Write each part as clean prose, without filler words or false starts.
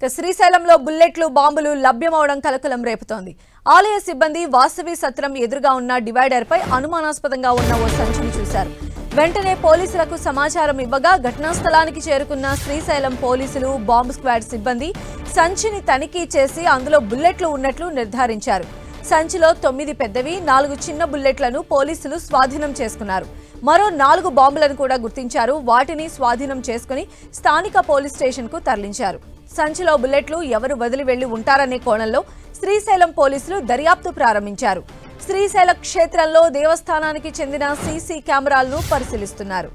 శ్రీశైలంలో బుల్లెట్లు బాంబులు లభ్యమవడం కలకలం రేపుతోంది. ఆలయ సిబ్బంది వాసవి సత్రం ఎదురుగా ఉన్న డివైడర్ పై అనుమానాస్పదంగా ఉన్న ఓ సంచిని చూశారు. వెంటనే పోలీసులకు సమాచారం ఇవ్వగా ఘటనా స్థలానికి చేరుకున్న శ్రీశైలం పోలీసులు, బాంబ్ స్క్వాడ్ సిబ్బంది సంచిని తనిఖీ చేసి అందులో బుల్లెట్లు ఉన్నట్లు నిర్ధారించారు. సంచిలో 9 పెద్దవి, 4 చిన్న బుల్లెట్లను పోలీసులు స్వాధీనం చేసుకున్నారు. మరో 4 బాంబులను కూడా గుర్తించారు. వాటిని స్వాధీనం చేసుకుని స్థానిక పోలీస్ స్టేషన్ కు తరలించారు. సంచిలో బుల్లెట్లు ఎవరు వదిలి వెళ్లి ఉంటారనే కోణంలో శ్రీశైలం పోలీసులు దర్యాప్తు ప్రారంభించారు. శ్రీశైల క్షేత్రంలో దేవస్థానానికి చెందిన సీసీ కెమెరాలను పరిశీలిస్తున్నారు.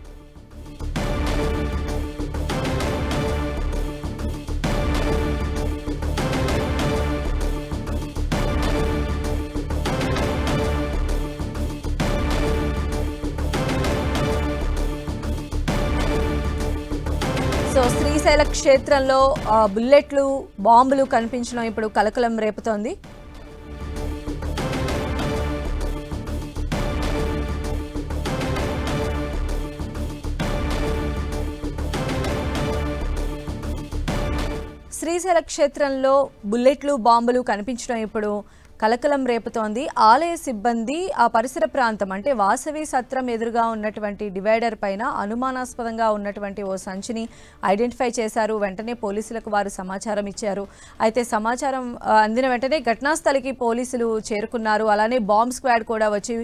శ్రీశైల క్షేత్రంలో బుల్లెట్లు, బాంబులు కనిపించడం ఇప్పుడు కలకలం రేపుతోంది. శ్రీశైల క్షేత్రంలో బుల్లెట్లు, బాంబులు కనిపించడం ఇప్పుడు కలకలం రేపుతోంది. ఆలయ సిబ్బంది ఆ పరిసర ప్రాంతం అంటే వాసవి సత్రం ఎదురుగా ఉన్నటువంటి డివైడర్ పైన అనుమానాస్పదంగా ఉన్నటువంటి ఓ సంచిని ఐడెంటిఫై చేశారు. వెంటనే పోలీసులకు వారు సమాచారం ఇచ్చారు. అయితే సమాచారం అందిన వెంటనే ఘటనా స్థలికి పోలీసులు చేరుకున్నారు. అలానే బాంబ్ స్క్వాడ్ కూడా వచ్చి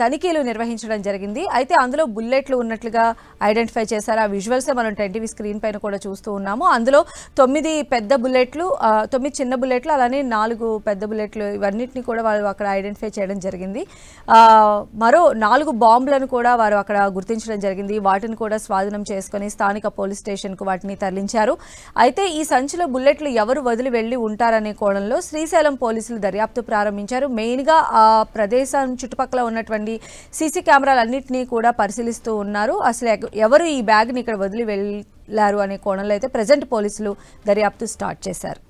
తనిఖీలు నిర్వహించడం జరిగింది. అయితే అందులో బుల్లెట్లు ఉన్నట్లుగా ఐడెంటిఫై చేశారు. ఆ విజువల్స్ మనం 10TV స్క్రీన్ పైన కూడా చూస్తూ ఉన్నాము. అందులో 9 పెద్ద బుల్లెట్లు, 9 చిన్న బుల్లెట్లు, అలానే 4 పెద్ద బుల్లెట్లు అన్నిటిని కూడా వారు అక్కడ ఐడెంటిఫై చేయడం జరిగింది. మరో 4 బాంబులను కూడా వారు అక్కడ గుర్తించడం జరిగింది. వాటిని కూడా స్వాధీనం చేసుకుని స్థానిక పోలీస్ స్టేషన్కు వాటిని తరలించారు. అయితే ఈ సంచిలో బుల్లెట్లు ఎవరు వదిలి వెళ్లి ఉంటారనే కోణంలో శ్రీశైలం పోలీసులు దర్యాప్తు ప్రారంభించారు. మెయిన్గా ఆ ప్రదేశం చుట్టుపక్కల ఉన్నటువంటి సీసీ కెమెరాలన్నింటినీ కూడా పరిశీలిస్తూ ఉన్నారు. అసలు ఎవరు ఈ బ్యాగ్ని ఇక్కడ వదిలి వెళ్ళారు అనే కోణంలో అయితే ప్రజెంట్ పోలీసులు దర్యాప్తు స్టార్ట్ చేశారు.